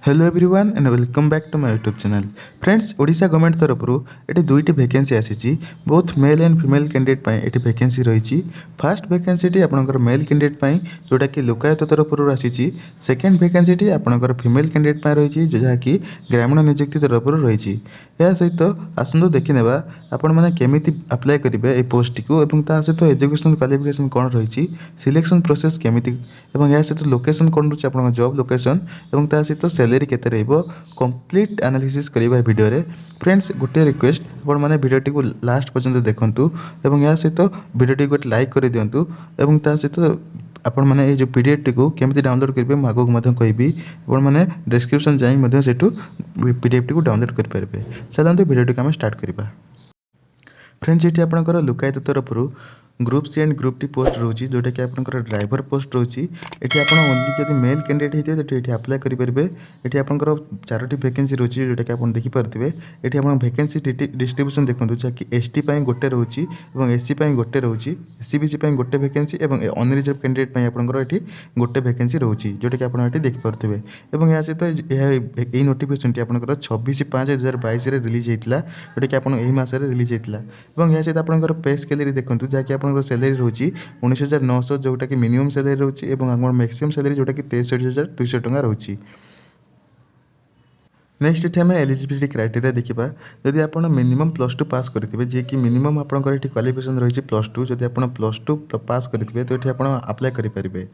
Hello everyone and welcome back to my YouTube channel. Friends, Odisha government तरफ ये दुईटी vacancy आसी both male and female candidate ये vacancy रही। फर्स्ट वैकेंसी आपंकर मेल कैंडिडेट जोटा कि लोकायुक्त तरफ आसी। सेकेंड वैकेंसी आपंकर फीमेल कैंडिडेट रही जहाँकि ग्रामीण नियुक्ति तरफ रही। यह सहित आसतु देखने आपण मैंने केमी अप्लाई करेंगे ये पोस्ट को सहित एजुकेशन क्वालिफिकेशन कौन रही, सिलेक्शन प्रोसेस केमिति या सहित लोकेशन कौन रही आप जॉब लोकेशन और सहित सैलरी केते रहइबो कंप्लीट एनालिसिस करिबा वीडियो रे। फ्रेंड्स, गोटे रिक्वेस्ट आपण माने वीडियोटी को लास्ट पर्यंत देखंतु एवं या सहित वीडियोटी को लाइक कर दियंतु एवं ता सहित आपण माने ए जो पीडीएफ को केमिति डाउनलोड करिवे म आगो मधे कहबी। आपण माने डिस्क्रिप्शन जाई मधे सेटू पीडीएफ को डाउनलोड कर पारबे। चलंतु वीडियोटी को हम स्टार्ट करिबा। फ्रेंड्स, ये आपंकर लोकायुक्त तरफ group C and group D post रोची जोटा कि आपंकर ड्राइवर पोस्ट रोची। ये आप ओनली जब मेल कैंडिडेट होते ये अप्लाई करेंगे। ये आपंकर 4टी वैकेंसी रोची जोटा कि आप देखिपे। ये आप वैकेंसी डिस्ट्रीब्यूशन देखो जहाँकि एसटी गोटे रोची और एससी गोटे रोची, एससीबीसी गोटे वैकेंसी और अनरिजर्व कैंडिडेट ये गोटे वैकेंसी रोची जोटा कि आप देखिपे। और या सहित यही नोटिफिकेशन टी आपंकर 26/5/2022 रिलीज होता जोटा कि आप मसरे रिलीज होता। और या सहित आपंकर पे स्केल देखो जहाँकि सैलरी रोची 19,900 जोटा कि मिनिमम सैलरी रोची और मैक्सिमम सैलरी जोटा कि 63,200 टंका रोची। नेक्स्ट ये एलिजिबिलिटी क्राइटेरिया देखा। जदि आप मिनिमम +2 पास करेंगे जी कि मिनिमम आपंकर क्वालिफिकेशन रही +2, जदि आप +2 पास करेंगे तो ये आप अप्लाई करेंगे।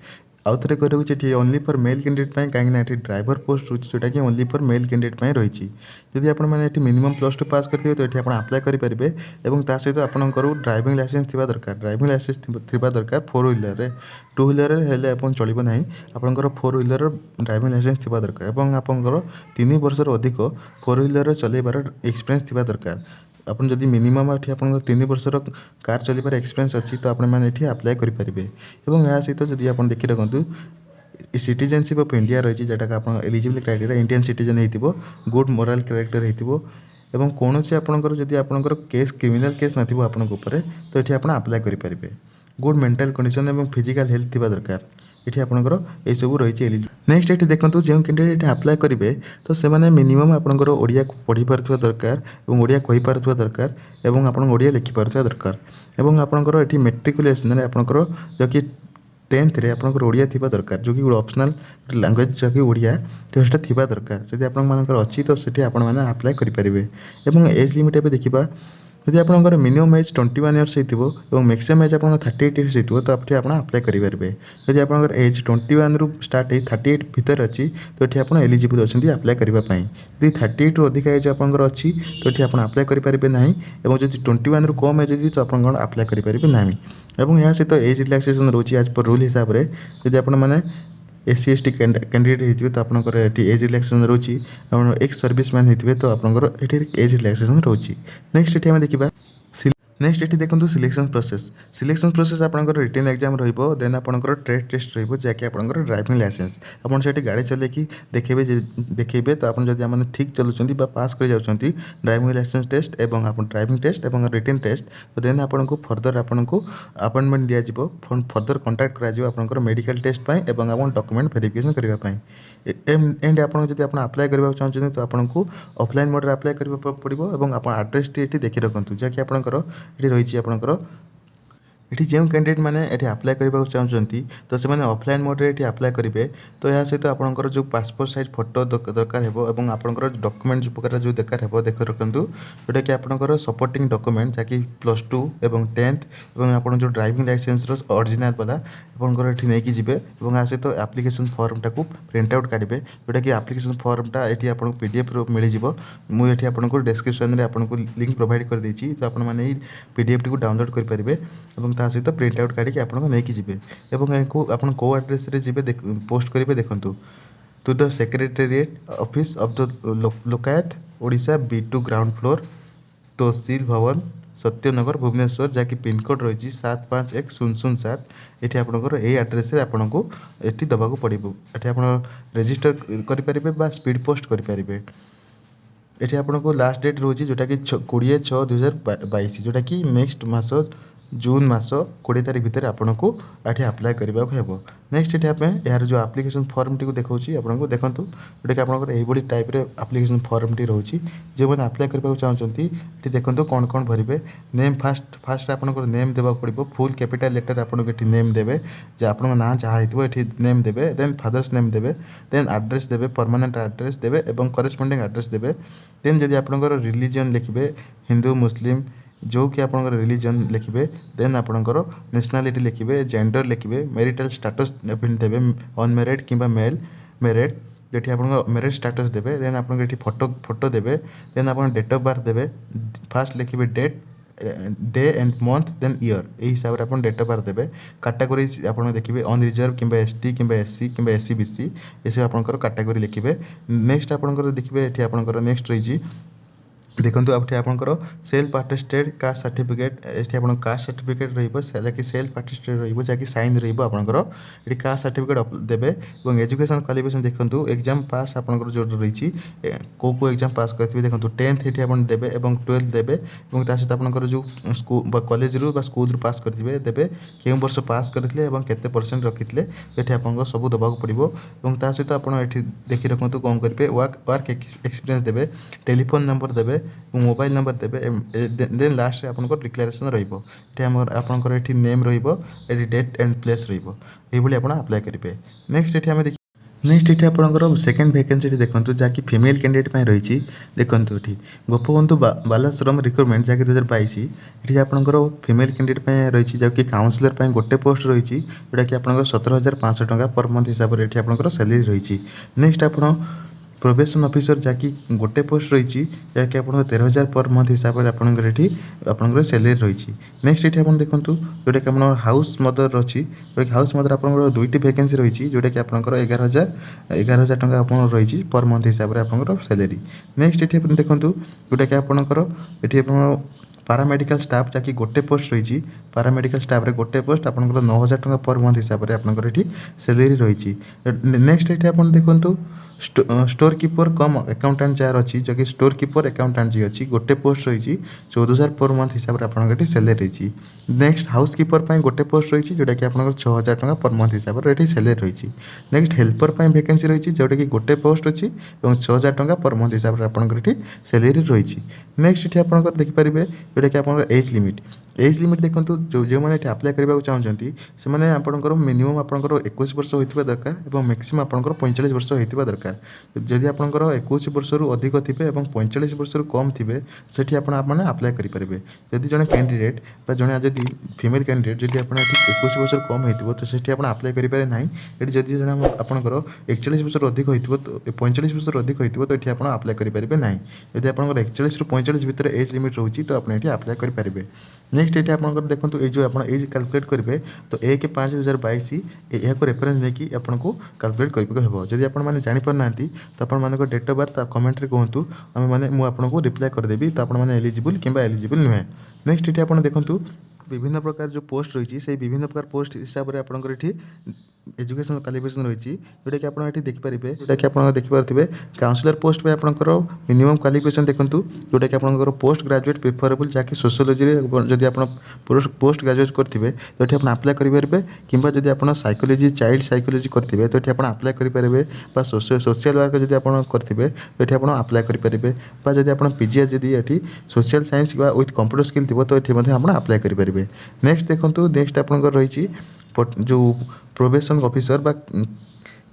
आउ थे कह ओनली फॉर मेल कैंडिडेट कहीं ड्राइवर पोस्ट रोच जोटा कि ओनली फॉर मेल कैंडिडेट रही। जदि आप मिनिमम +2 पास करेंगे तो ये आप अप्लाई करेंगे। और ता सहित आपंकर ड्राइविंग लाइसेंस थी दरकार। ड्राइविंग लाइसेंस थी दरकार 4 व्हीलर। 2 व्हीलर हेल्ले चलो ना, आपंकर 4 व्हीलर ड्राइविंग लाइसेंस थी दरकार और आपंकर 3 वर्षर अधिक 4 व्हीलर चलैबार एक्सपीरियंस थी दरकार। आप जब मिनिमम ये आप 3 वर्षर कार चलबार एक्सपीरियंस अच्छी तो आपने अप्लाई करेंगे। और या सहित जब आप देखी रखु सिटीजनशिप ऑफ इंडिया रही जैटा आप एलिजिबल क्राइटेरिया इंडियन सिटीजन हो, गुड मोराल कैरेक्टर हो एवं कौन से आपंकर जब आपंकर केस क्रिमिनल केस न ऊपर तो ये आप अप्लाई करेंगे। गुड मेंटल कंडीशन और फिजिकल हेल्थ थी दरकार। ये आपंकर यह सब रही एलिजिबल। नेक्स्ट ये देखो जो कैंडिडेट अप्लाई करेंगे तो से मिनिमम आपंकर ओडिया पढ़ी पारुवा दरकार और ओडिया कही पारुवा दरकार और आप ओडिया लिखि पारुवा दरकार। और आपंकर ये मेट्रिकुलेसन आपंकर जो कि 10th रे आपंकर ओडिया थी दरकार जो कि ऑप्शनल लैंग्वेज जो कि ओडिया तो सेटा थी दरकार। जब आपंकर अच्छी तो से अप्लाई करेंगे। और एज लिमिट ए देखा यदि आपंकर मिनिमम एज 21 इयर्स हो मैक्सिमम एज आप 38 इयर्स हो तो आप अप्लाई करेंगे। जब आपंकर एज 21 रु स्टार्ट 38 भितर अच्छी तो ये आप एलिजिबल अच्छे अप्लाई करने। यदि 38 रु अधिक एज आपंकर अच्छी तो ये आप अप्लाई करेंगे ना। और जब 21 रु कम एज तो आप अप्लाई करेंगे ना। और यह सहित एज रिलैक्सेशन रोची आज पर रूल हिसाब से जब आप SC ST कैंडिडेट होते तो आपंकर एज रिलैक्सेशन रोची और एक्स सर्विसमैन होते तो आपंकर एज रिलैक्सेशन रोची। नेक्स्ट ये देखा। नेक्स्ट ये देखो सिलेक्शन प्रोसेस आपंकर रिटन एग्जाम रहिबो। देन आपंकर ट्रेड टेस्ट रहिबो जहाँकि आपंकर ड्राइविंग लाइसेंस आपन से गाड़ी चलेकी देखेबे तो आप जब आप ठीक चलुँच पास कर जाउछंती ड्राइविंग लाइसेंस टेस्ट और आप ड्राइविंग टेस्ट और रिटन टेस्ट तो देन आपको फर्दर आपको अपॉइंटमेंट दिज्व। फर्दर कंटाक्ट कर मेडिकल टेस्ट और आप डॉक्यूमेंट वेरिफिकेशन करने। एंड आप अप्लाई करने चाहते तो आपको ऑफलाइन मोड में अप्लाई कर पड़ो। और आप एड्रेस टी देखी रखु जहाँकि आपंकर ये रही आपंकर ये जो कैंडिडेट मैंने अप्लाई करने चाहते तो से ऑफलाइन मोड में अप्लाई करेंगे। तो यह सहित आपंकर जो पासपोर्ट साइज फोटो दरकार हो और आपंकर डॉक्यूमेंट जो प्रकार जो दरकार हो देख रखु जोटा कि आपंकर सपोर्टिंग डॉक्यूमेंट जहाँकि +2 और 10th और आप जो ड्राइविंग लाइसेंस ओरिजिनल वाला आपंकर ये नहीं जी। और या सहित एप्लिकेशन फॉर्मटा को प्रिंट आउट काढ़े जोटा कि एप्लिकेशन फॉर्मटा ये आपको PDF मिल मुझे आपको डिस्क्रिप्शन में आपको लिंक प्रोवाइड कर देती तो आपने PDF को डाउनलोड करेंगे और सहित प्रिंट आउट काढ़ी आपको नहीं जी। और आप कौ एड्रेस जी पोस्ट करेंगे देखूँ to the secretariat office of the Lokayukta Odisha B2 ground floor तहसील भवन सत्यनगर भुवनेश्वर जहाँकि पिनकोड रही 751007। ये आपंकर यही एड्रेस आपको ये दबाक पड़ो। ये आप रजिस्टर करेंगे स्पीड पोस्ट करेंगे। ये आपको लास्ट डेट रोची जोटा कि 20/6/2022 जोटा कि नेक्स्ट मास जून मास 20 तारीख भितर आपको ये अप्लाई करने को। नेक्स्ट ये यार जो आप्लिकेसन फर्म टी देखा आपको देखो जोटा कि आप यही टाइप आप्लिकेसन फर्म टी रोचे जो मैंने आप्लाय करने चाहते ये देखो कौन कौन भरवे नेम फास्ट आपंकर नेम देवा पड़ो फुल कैपिटल लेटर आपको ये नेम देवे जे आप ना जहाँ हो नेम देवे देन फादर्स नेम देवे देन एड्रेस देवे परमानेंट एड्रेस देवे और करेस्पोंडिंग एड्रेस देवे देन जब आपंकर रिलीजन लिखिए हिंदू मुस्लिम जो कि आप रिलीजन लिखिए देन आपंकर नेशनालिटी लिखिए जेंडर लिखिए मैरिटल स्टेटस देवे अनमेरिड कि मेल मेरिड जेठी आप मैरिज स्टेटस देवे देन आप फोटो देवे देन आप डेट ऑफ बर्थ देवे फास्ट लिखिए date day and month then year यही हिसाब से आप डेट ऑफ बर्थ देवे कैटेगरी आप देखिए अनरिजर्व कि एसटी कि एससी कि एससी बीसी ये सब आपंकर कैटेगरी लिखिए नेक्स्ट आपंकर देखिए ये आपंकर नेक्स्ट रही देखो आप आपंकर सेल्फ अटेस्टेड कास्ट सर्टिफिकेट ये आप कास्ट सर्टिफिकेट रही सेल्फ अटेस्टेड रही साइन रही ये कास्ट सर्टिफिकेट देवे और एजुकेशन क्वालिफिकेशन देखो एग्जाम पास आपंकर जो रही को एग्जाम पास करते देखो 10th ये आप देवे और 12th देवे और सहित आपंकर जो कॉलेज रू स्कूल पास करते देवे क्यों वर्ष पास करते केते परसेंट रखी ये आप सब देवाक पड़ो और सहित आप देखी रखु कौन करेंगे वर्क एक्सपीरियंस देवे टेलीफोन नंबर देवे मोबाइल नंबर देवे देन लास्ट आपंकर डिक्लेरेशन रहा ये नेम रही डेट एंड प्लेस रही आप अप्लाई करेंगे नेक्स्ट ये आम नेक्स्ट ये आपंकर सेकेंड वैकेंसी देखो जहाँकि फीमेल कैंडिडेट रही देखो ये गोपबंधु बालाश्रम रिक्रुटमेंट जहाँकि 2022 ये आपंकर फीमेल कैंडिडेट रही जहाँकि काउंसिलर गोटे पोस्ट रही जोटा कि आप 17,500 टंका पर मंथ हिसाब से आपंकर सैलरी रही नेक्स्ट आप प्रोबेशन ऑफिसर जहाँकि गोटे पोस्ट रही जहाँकि आप 13,000 पर मंथ हिसाब से आपंकर सैलरी रही नेक्स्ट ये आप देखो जोटा कि आप हाउस मदर अच्छी जोटा कि हाउस मदर आप दुईटी वैकेंसी रही जोटा कि आपंकर 11,000 टंका आप रही पर मंथ हिसाब से आपंकर सैलरी नेक्स्ट ये देखो जोटा कि आपंकर ये पारामेडिकल स्टाफ जहाँकि गोटे पोस्ट रही पारामेडिकल स्टाफ रे गोटे पोस्ट आप 9,000 टंका पर मंथ हिसाब से आपंकर ये सैलरी रही नेक्स्ट ये आप देखो स्टोर कीपर कम अकाउंटेंट जार अच्छी जो कि स्टोर कीपर अकाउंटेंट जी अच्छी गोटे पोस्ट रही 14,000 पर मंथ हिसाब से आपंकर सैलरी रही नेक्स्ट हाउस कीपर गोटे पोस्ट रही जोटा कि आप 6,000 टंका पर मंथ हिसाब से सैलरी रही नेक्स्ट हेल्पर वैकेंसी रही जोटा कि गोटे पोस्ट अच्छी और 6,000 टंका पर मंथ हिसाब से आपंकर सैलरी रही नेक्स्ट ये आप देखिपारे जोटा कि आप एज लिमिट देखो जो मैंने अप्लाई करने चाहते से आपंकर मिनिमम आपंकर 21 वर्ष होता दरकार और मैक्सिमम आपंकर 45 वर्ष होता दरकार जदि आपंकर 21 वर्ष रु अधिक थे और 45 वर्ष रु कम थे से आपने अप्लाई करेंगे जदि जड़े कैंडिडेट जड़े जदि फीमेल कैंडिडेट जदि आप 21 वर्ष कम हो तो से अप्लाई करेंगे ना ये जदि जड़े आपंकर 41 वर्ष अधिक हो 45 वर्ष अधिक हो तो ये आप अप्लाई करेंगे ना जदि आप 41 रु 45 भितर एज लिमिट रोचे तो आपने अप्लाई करेंगे नेक्स्ट ये आप देखो ये जो आप एज कैलकुलेट करेंगे तो 1/5/2022 यह रेफरेन्स नहीं आपको कैलकुलेट करेंगे जदि आप जापर ना तो आप डेट ऑफ बर्थ कमेंट रे कहतु आम मैंने मुझे रिप्लाई करदेवी तो आप एलिजिबल कि एलिजिबल नुहे नेक्स्ट ये आप देखो विभिन्न प्रकार जो पोस्ट रही है विभिन्न प्रकार पोस्ट हिसाब से आपंकर ये एजुकेशन क्वालिफिकेशन रही जोटा कि आप देखिपारे जोटा कि आप देखिपे काउंसिलर पोस्ट पे आपंकर मिनिमम क्वालिफिकेशन देखो जोटा कि आपंकर पोस्ट ग्रेजुएट प्रिफरेबल जहाँकि सोशियोलॉजी जदि आप पोस्ट ग्रेजुएट करेंगे तो ये आप अप्लाई करेंगे कि जब आप साइकोलॉजी चाइल्ड साइकोलॉजी करेंगे तो ये आप अप्लाई करेंगे सोशल वर्क जब आप करेंगे तो ये आप अप्लाई करेंगे जब आप पीजी जदि ये social science with computer skill थी तो ये आप अप्लाई करेंगे नेक्स्ट देखो नेक्स्ट आपंकर रही जो प्रोबेशन ऑफिसर बा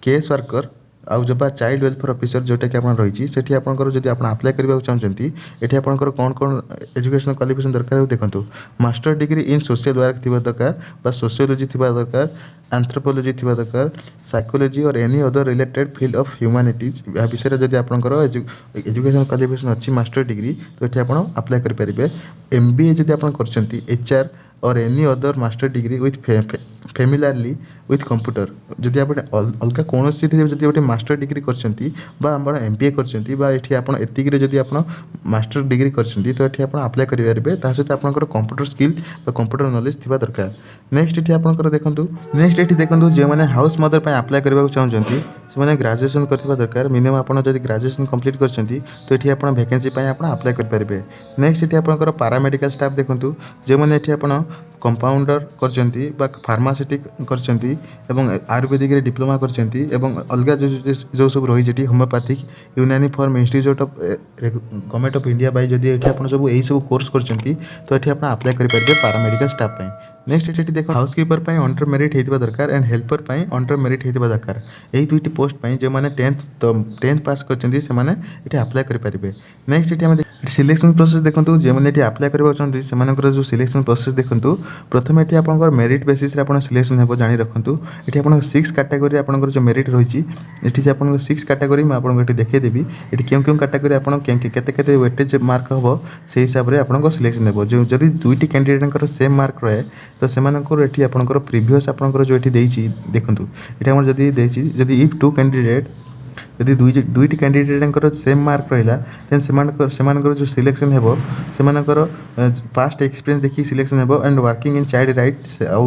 केस वर्कर आउ जब चाइल्ड वेलफेयर ऑफिसर जोटा कि आप रही से आपंकर जब आप अप्लाई करने चाहते ये आपंकर कौन कौन एजुकेशन क्वालिफिकेशन दरकार देखो master degree in social work थी दरकार सोशियोलॉजी थी दरकार एंथ्रोपोलॉजी थी दरकार साइकोलॉजी और any other related field of humanities या विषय जब आपंकर एजुकेशन क्वालिफिकेशन अच्छी मास्टर डिग्री तो ये आप अप्लाई करेंगे MBA जब आप कर HR और any other master degree with familiarly with computer जदि आप अलग कौन सी जब गोटे मास्टर डिग्री कर MBA कर जदि आप मास्टर डिग्री कर तो ये आप अप्लाई करेंगे सहित आप कंप्यूटर स्किल कंप्यूटर नॉलेज थी दरकार नेक्स्ट ये आप देखो नेक्स्ट ये देखो जो मैंने हाउस मदर पर अप्लाई करने चाहते से ग्रेजुएशन करथिबा दरकार मिनिमम आपन जदि ग्रेजुएशन कंप्लीट करछंती तो एठी आपन वैकेंसी पय आपन अप्लाई कर परिबे नेक्स्ट एठी आपनकर पैरामेडिकल स्टाफ देखंतु जे माने एठी आपन कंपाउंडर करचंती बा फार्मास्यूटिक करचंती एवं आयुर्वेदिक रे डिप्लोमा करचंती एवं अलगा जो सब रही जेटी होमियोपैथिक यूनानी form institute of government of India by जदी एठी आपण सब एही सब कोर्स करचंती तो एठी आपण अप्लाई करि परिबे पैरामेडिकल स्टाफ पय। नेक्स्ट एठी देखो हाउसकीपर पय अंडर मेरिट हेतिबा दरकार एंड हेल्पर पय अंडर मेरिट हेतिबा दरकार। एही दुईटी पोस्ट पय जे माने 10th पास करचंती से माने एठी अप्लाई करि परिबे। नेक्स्ट एठी हम सिलेक्शन प्रोसेस देखंतु जे माने एठी अप्लाई करबा चाहंती से मानकर जो सिलेक्शन प्रोसेस देखंतु प्रथम एठी आपनकर मेरिट बेसिस रे आपण सिलेक्शन हेबो जानि रखंतु। एठी आपण 6 कैटेगरी आपनकर जो मेरिट रहिछि एठी जे आपण 6 कैटेगरी मैं आपन एठी देखै देबी एठी केम कैटेगरी आपण केते वेटेज मार्क हबो से हिसाब रे आपनकर सिलेक्शन हेबो। जो जदी दुईटी कैंडिडेटनकर सेम मार्क रहे तो सेमानकर एठी आपनकर प्रीवियस आपनकर जो एठी देइछि देखंतु एठी हमर जदी देइछि जदी इफ टू कैंडिडेट यदि दुईटी कैंडिडेटनकर सेम मार्क रहिला देन सेमानकर जो सिलेक्शन हेबो सेमानकर पास्ट एक्सपीरियंस देखि सिलेक्शन हेबो and working in child right आ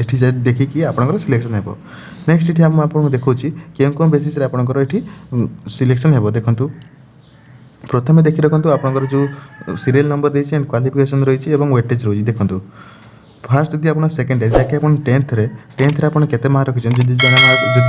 एठी जे देखि कि आपनकर सिलेक्शन हेबो। नेक्स्ट एठी हम आपन देखौछि केम बेसिस रे आपनकर एठी सिलेक्शन हेबो देखंतु। प्रथमे देखि रखंतु आपनकर जो सीरियल नंबर देछि एंड क्वालिफिकेशन रहिछि एवं वेटेज रहिछि देखंतु। फास्ट यदि आप सेकेंड है जैसे आप 10th रे आप केते मार्क रखिछन जदि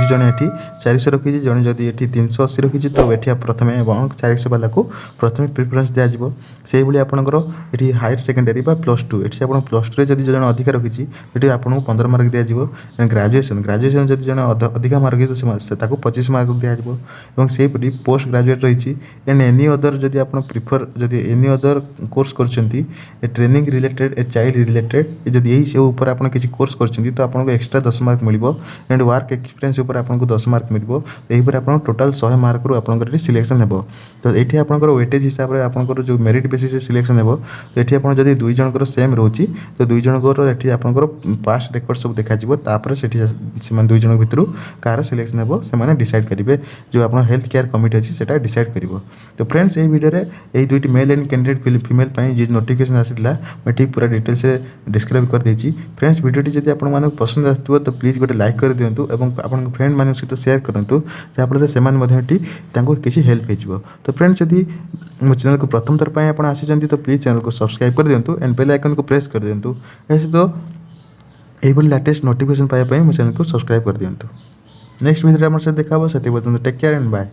जने एठी 400 रखिछि जने जदि एठी 380 रखिछि तो एठी प्रथमे 400 वाला को प्रथमे प्रेफरेंस दिया जिवो। सेही बुली आपनकर एठी हायर सेकेंडरी बा +2 एठी आपण +2 रे जदि जने अधिक रखिछि एठी आपन 15 मार्क दिया जिवो। ग्रेजुएशन जदि जने अधिक मार्क तो से ताको 25 मार्क दिया जिवो। एवं सेही बुली पोस्ट ग्रेजुएट रहिछि एंड एनी अदर जदि आपण प्रिफर जदि एनी अदर कोर्स करछंती ए ट्रेनिंग रिलेटेड ए चाइल्ड रिलेटेड जदि यही से ऊपर आपन किसी कोर्स करछंती तो आपन को एक्स्ट्रा 10 मार्क मिलिबो एंड वर्क एक्सपीरियंस ऊपर आपन को 10 मार्क मिलिबो। एही पर आपन टोटल 100 मार्क रो आपन को सिलेक्शन हेबो। तो एठी आपन को वेटेज हिसाब रे आपन को जो मेरिट बेसिस से सिलेक्शन हेबो तो एठी आपन जदि दुई जन को सेम रहउची तो दुई जन को एठी आपन को पास्ट रिकॉर्ड सब देखा जिवो तापर सेठी सेमान दुई जन भितरु कार सिलेक्शन हेबो से माने डिसाइड करिवे जो आपन हेल्थ केयर कमिटी अछि सेटा डिसाइड करिवो। तो फ्रेंड्स एही वीडियो रे एही दुईटी मेल एंड कैंडिडेट फीमेल पई जे नोटिफिकेशन आसितला मैं पूरा डिटेल से डिस्क्राइब कर देछि। फ्रेंड्स वीडियोटी जदि आपण मानक पसंद आस्तुव तो प्लीज गोटे लाइक कर दियंतु एवं आपन फ्रेंड मानक सहित शेयर करंतु जाफल सेमान मध्यटी तांको किछि हेल्प हेजिवो। तो फ्रेंड्स यदि मो चैनल को प्रथम थर पई आपण आसीचंती तो प्लीज चैनल को सब्सक्राइब कर दियंतु एंड बेल आइकन को प्रेस कर दियंतु। ऐसे तो एही बोली लेटेस्ट नोटिफिकेशन पाए पई मो चैनल को सब्सक्राइब कर दियंतु। नेक्स्ट वीडियो रे हमर से देखाबो सेति बतन टेक केयर एंड बाय।